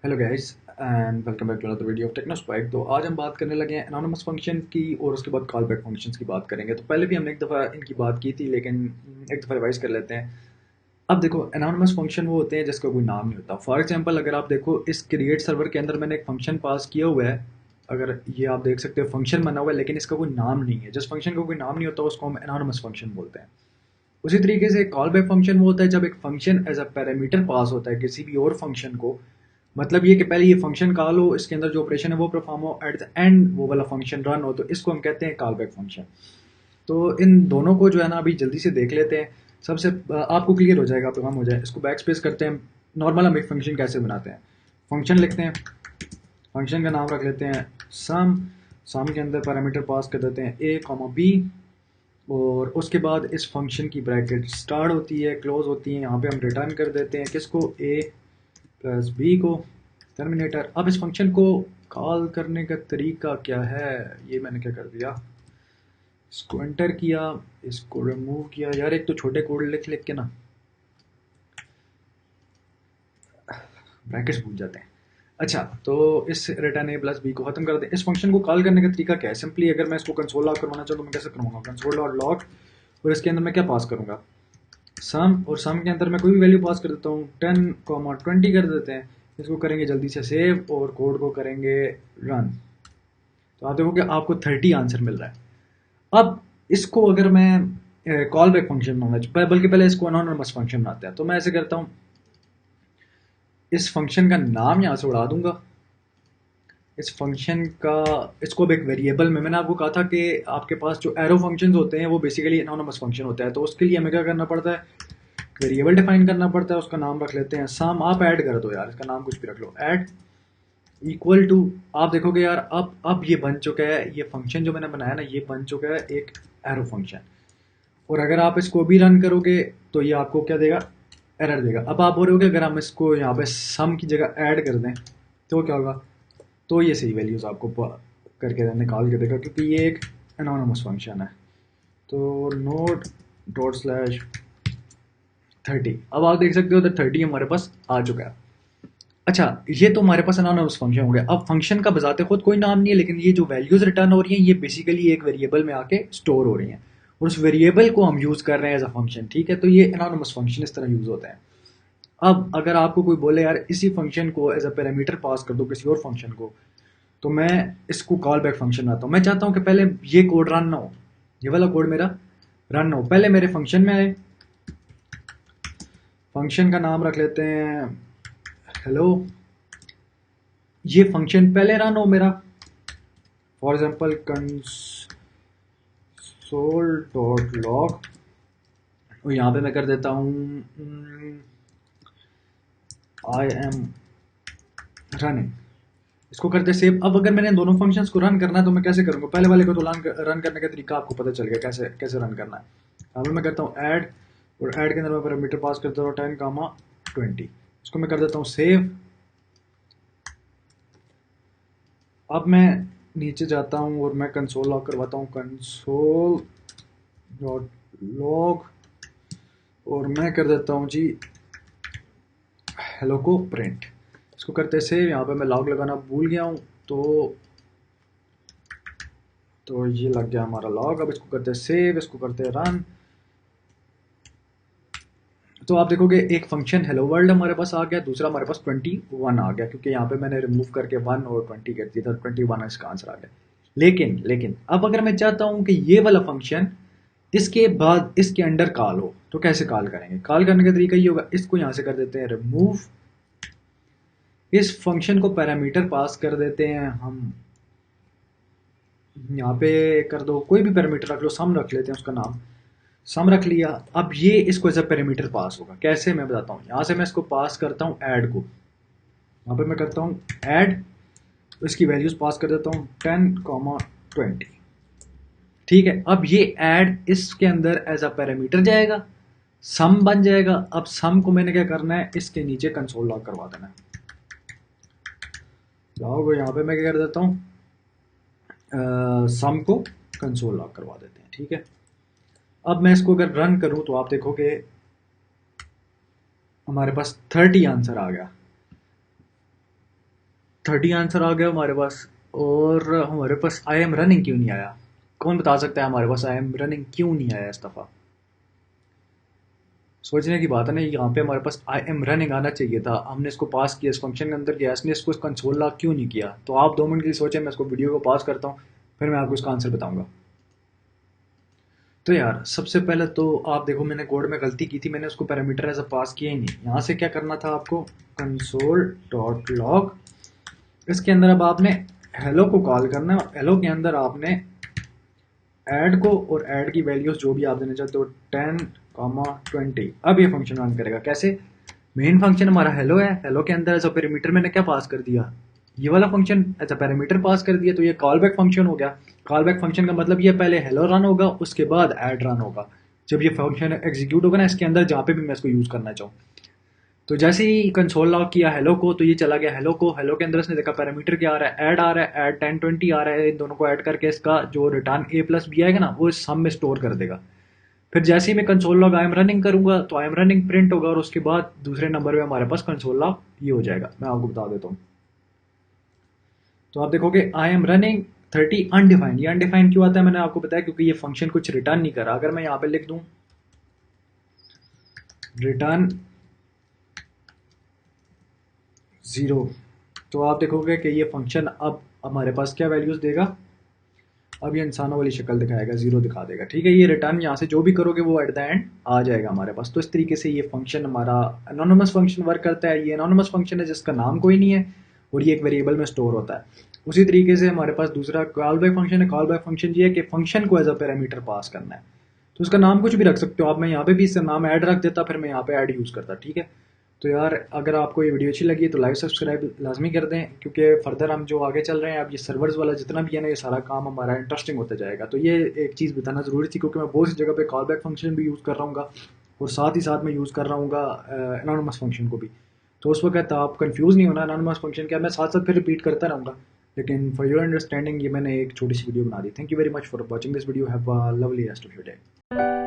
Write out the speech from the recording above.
Hello guys and welcome back to another video of Technospike. तो आज हम बात करने लगे हैं एनोनिमस फंक्शन की और उसके बाद कॉल बैक फंक्शंस की बात करेंगे। तो पहले भी हमने एक दफ़ा इनकी बात की थी, लेकिन एक दफ़ा रिवाइज कर लेते हैं। अब देखो, एनोनिमस फंक्शन वो होते हैं जिसका कोई नाम नहीं होता। फॉर एग्जांपल, अगर आप देखो इस क्रिएट सर्वर के अंदर मैंने एक फंक्शन पास किया हुआ है। अगर ये आप देख सकते हो फंक्शन बना हुआ है, लेकिन इसका कोई नाम नहीं है। जिस फंक्शन का कोई नाम नहीं होता उसको हम एनोनिमस फंक्शन बोलते हैं। उसी तरीके से कॉल बैक फंक्शन वो होता है जब एक function as a parameter pass होता है किसी भी और फंक्शन को। मतलब ये कि पहले ये फंक्शन कॉल हो, इसके अंदर जो ऑपरेशन है वो परफॉर्म हो, एट द एंड वो वाला फंक्शन रन हो, तो इसको हम कहते हैं कॉल बैक फंक्शन। तो इन दोनों को जो है ना अभी जल्दी से देख लेते हैं। सबसे आपको क्लियर हो जाएगा, पैगाम हो जाए। इसको बैक स्पेस करते हैं। नॉर्मल हम एक फंक्शन कैसे बनाते हैं, फंक्शन लिखते हैं, फंक्शन का नाम रख लेते हैं सम। सम के अंदर पैरामीटर पास कर देते हैं ए कॉमा बी, और उसके बाद इस फंक्शन की ब्रैकेट स्टार्ट होती है, क्लोज होती है। यहाँ पे हम रिटर्न कर देते हैं किसको, ए प्लस बी को, टर्मिनेटर। अब इस फंक्शन को कॉल करने का तरीका क्या है, ये मैंने क्या कर दिया, इसको एंटर किया, इसको रिमूव किया। यार एक तो छोटे कोड लिख लिख के ना ब्रैकेट्स भूल जाते हैं। अच्छा, तो इस रिटर्न ए प्लस बी को खत्म कर दें। इस फंक्शन को कॉल करने का तरीका क्या है, सिंपली अगर मैं इसको कंसोल लॉग करवाना चाहूँ तो मैं कैसे करूँगा, कंसोल डॉट लॉग, और इसके अंदर मैं क्या पास करूँगा, सम। और सम के अंदर मैं कोई भी वैल्यू पास कर देता हूँ, 10, 20 कर देते हैं। इसको करेंगे जल्दी से सेव और कोड को करेंगे रन। तो आप देखो कि आपको 30 आंसर मिल रहा है। अब इसको अगर मैं कॉल बैक फंक्शन बनाना, बल्कि पहले इसको अनोनिमस फंक्शन बनाते हैं, तो मैं ऐसे करता हूँ, इस फंक्शन का नाम यहाँ से उड़ा दूंगा। इस फंक्शन का, इसको अब एक वेरिएबल में, मैंने आपको कहा था कि आपके पास जो एरो फंक्शंस होते हैं वो बेसिकली एनोनिमस फंक्शन होता है। तो उसके लिए हमें क्या करना पड़ता है, वेरिएबल डिफाइन करना पड़ता है। उसका नाम रख लेते हैं सम। आप ऐड कर दो यार, इसका नाम कुछ भी रख लो, ऐड इक्वल टू। आप देखोगे यार अब ये बन चुका है, ये फंक्शन जो मैंने बनाया ना ये बन चुका है एक एरो फंक्शन। और अगर आप इसको भी रन करोगे तो ये आपको क्या देगा, एरर देगा। अब आप बोल रहे हो कि अगर हम इसको यहाँ पे सम की जगह ऐड कर दें तो क्या होगा, तो ये सही वैल्यूज आपको करके निकाल के देगा, क्योंकि ये एक एनोनिमस फंक्शन है। तो नोट डॉट स्लैश 30। अब आप देख सकते हो तो 30 हमारे पास आ चुका है। अच्छा, ये तो हमारे पास अनोनिमस फंक्शन हो गया। अब फंक्शन का बजाते खुद कोई नाम नहीं है, लेकिन ये जो वैल्यूज रिटर्न हो रही हैं ये बेसिकली एक वेरिएबल में आके स्टोर हो रही हैं, और उस वेरिएबल को हम यूज कर रहे हैं एज अ फंक्शन। ठीक है, तो ये एनोनिमस फंक्शन इस तरह यूज होता है। अब अगर आपको कोई बोले यार इसी फंक्शन को एज अ पैरामीटर पास कर दो किसी और फंक्शन को, तो मैं इसको कॉल बैक फंक्शन बनाता हूँ। मैं चाहता हूँ कि पहले ये कोड रन ना हो, ये वाला कोड मेरा रन ना हो, पहले मेरे फंक्शन में आए। फंक्शन का नाम रख लेते हैं हेलो। ये फंक्शन पहले रन हो मेरा, for example console dot log, और यहाँ पे मैं कर देता हूँ आई एम रनिंग। इसको करते सेव। अब अगर मैंने दोनों फंक्शंस को रन करना है तो मैं कैसे करूँगा, पहले वाले को तो रन करने का तरीका आपको पता चल गया कैसे कैसे रन करना है। यहाँ पे मैं करता हूँ ऐड, और ऐड के अंदर मैं पैरामीटर पास करता हूँ 10, 20। इसको मैं कर देता हूँ सेव। अब मैं नीचे जाता हूँ और मैं कंसोल लॉग करवाता हूँ, कंसोल डॉट लॉग, और मैं कर देता हूँ जी हेलो को प्रिंट। इसको करते सेव। यहाँ पे मैं लॉग लगाना भूल गया हूँ, तो ये लग गया हमारा लॉग। अब इसको करते सेव, इसको करते रन। तो आप देखोगे एक फंक्शन हेलो वर्ल्ड हमारे पास आ गया, दूसरा हमारे पास 21 आ गया, क्योंकि यहाँ पे मैंने रिमूव करके 1 और 20 कर दिया था, 21 इसका आंसर आ गया। लेकिन लेकिन अब अगर मैं चाहता हूँ कि ये वाला फंक्शन इसके बाद इसके अंडर कॉल हो, तो कैसे कॉल करेंगे, कॉल करने का तरीका ये होगा, इसको यहाँ से कर देते हैं रिमूव। इस फंक्शन को पैरामीटर पास कर देते हैं हम, यहाँ पे कर दो कोई भी पैरामीटर रख लो, सम रख लेते हैं उसका नाम, सम रख लिया। अब ये इसको एज अ पैरामीटर पास होगा, कैसे मैं बताता हूँ। यहाँ से मैं इसको पास करता हूँ ऐड को, यहाँ पे मैं करता हूँ ऐड, तो इसकी वैल्यूज पास कर देता हूँ 10, 20। ठीक है, अब ये ऐड इसके अंदर एज अ पैरामीटर जाएगा, सम बन जाएगा। अब सम को मैंने क्या करना है, इसके नीचे कंसोल लॉग करवा देना है। लॉग, यहाँ पे मैं क्या कर देता हूँ, सम को कंसोल लॉग करवा देते हैं। ठीक है, अब मैं इसको अगर रन करूं तो आप देखोगे हमारे पास 30 आंसर आ गया। 30 आंसर आ गया हमारे पास, और हमारे पास आई एम रनिंग क्यों नहीं आया? कौन बता सकता है हमारे पास आई एम रनिंग क्यों नहीं आया इस दफ़ा? सोचने की बात है ना, यहाँ पे हमारे पास आई एम रनिंग आना चाहिए था, हमने इसको पास किया, इस फंक्शन के अंदर किया, इसने इसको कंसोल लॉग क्यों नहीं किया? तो आप 2 मिनट के लिए सोचें, मैं इसको वीडियो को पॉज करता हूँ, फिर मैं आपको इसका आंसर बताऊंगा। तो यार सबसे पहले तो आप देखो, मैंने कोड में गलती की थी, मैंने उसको पैरामीटर ऐसा पास किया ही नहीं। यहाँ से क्या करना था आपको, कंसोल डॉट लॉग, इसके अंदर अब आपने हेलो को कॉल करना है, और हेलो के अंदर आपने ऐड को, और ऐड की वैल्यूज जो भी आप देना चाहते हो 10, 20। अब ये फंक्शन रन करेगा कैसे? मेन फंक्शन हमारा हेलो है, हेलो के अंदर एज अ पैरामीटर मैंने क्या पास कर दिया, ये वाला function as a parameter pass कर दिया, तो ये कॉल बैक फंक्शन हो गया। कॉल बैक फंक्शन का मतलब ये पहले हेलो रन होगा, उसके बाद ऐड रन होगा, जब ये फंक्शन एग्जीक्यूट होगा ना इसके अंदर, जहाँ पे भी मैं इसको यूज़ करना चाहूँ। तो जैसे ही कंसोल लॉग किया हेलो को, तो ये चला गया हेलो को, हेलो के अंदर इसने देखा पैरामीटर क्या आ रहा है, ऐड आ रहा है, ऐड 10, 20 आ रहा है, इन दोनों को ऐड करके इसका जो रिटर्न ए प्लस बी आएगा ना, वो इस सम में स्टोर कर देगा। फिर जैसे ही मैं console log I am running करूंगा, तो आई एम रनिंग प्रिंट होगा, और उसके बाद दूसरे नंबर पे हमारे पास कंसोल लॉग ये हो जाएगा। मैं आपको बता देता हूँ, तो आप देखोगे आई एम रनिंग 30 अनडिफाइंड। ये अनडिफाइंड क्यों आता है मैंने आपको बताया, क्योंकि ये फंक्शन कुछ रिटर्न नहीं करा। अगर मैं यहाँ पे लिख दूं रिटर्न 0, तो आप देखोगे कि ये फंक्शन अब हमारे पास क्या वैल्यूज देगा, अब ये इंसानों वाली शक्ल दिखाएगा, 0 दिखा देगा। ठीक है, ये रिटर्न यहाँ से जो भी करोगे वो एट द एंड आ जाएगा हमारे पास। तो इस तरीके से ये फंक्शन हमारा एनोनिमस फंक्शन वर्क करता है। ये एनोनिमस फंक्शन है जिसका नाम कोई नहीं है, और ये एक वेरिएबल में स्टोर होता है। उसी तरीके से हमारे पास दूसरा कॉल बैक फंक्शन है। कॉल बैक फंक्शन ये है कि फंक्शन को एज अ पैरामीटर पास करना है, तो उसका नाम कुछ भी रख सकते हो आप। मैं यहाँ पे भी इसका नाम ऐड रख देता, फिर मैं यहाँ पे ऐड यूज़ करता। ठीक है, तो यार अगर आपको ये वीडियो अच्छी लगी है तो लाइक सब्सक्राइब लाजमी कर दें, क्योंकि फर्दर हम जो आगे चल रहे हैं, अब ये सर्वर्स वाला जितना भी है ना, ये सारा काम हमारा इंटरेस्टिंग होता जाएगा। तो ये एक चीज़ बताना ज़रूरी थी, क्योंकि मैं बहुत सी जगह पे कॉल बैक फंक्शन भी यूज़ कर रहा हूँ, और साथ ही साथ मैं यूज़ कर रहा हूँ एनोनिमस फंक्शन को भी। तो उस वक्त आप कंफ्यूज नहीं होना, एनोनिमस फंक्शन क्या, मैं साथ साथ फिर रिपीट करता रहूँगा। लेकिन फॉर योर अंडरस्टैंडिंग ये मैंने एक छोटी सी वीडियो बना दी। Thank you very much for watching this video. Have a lovely rest of your day.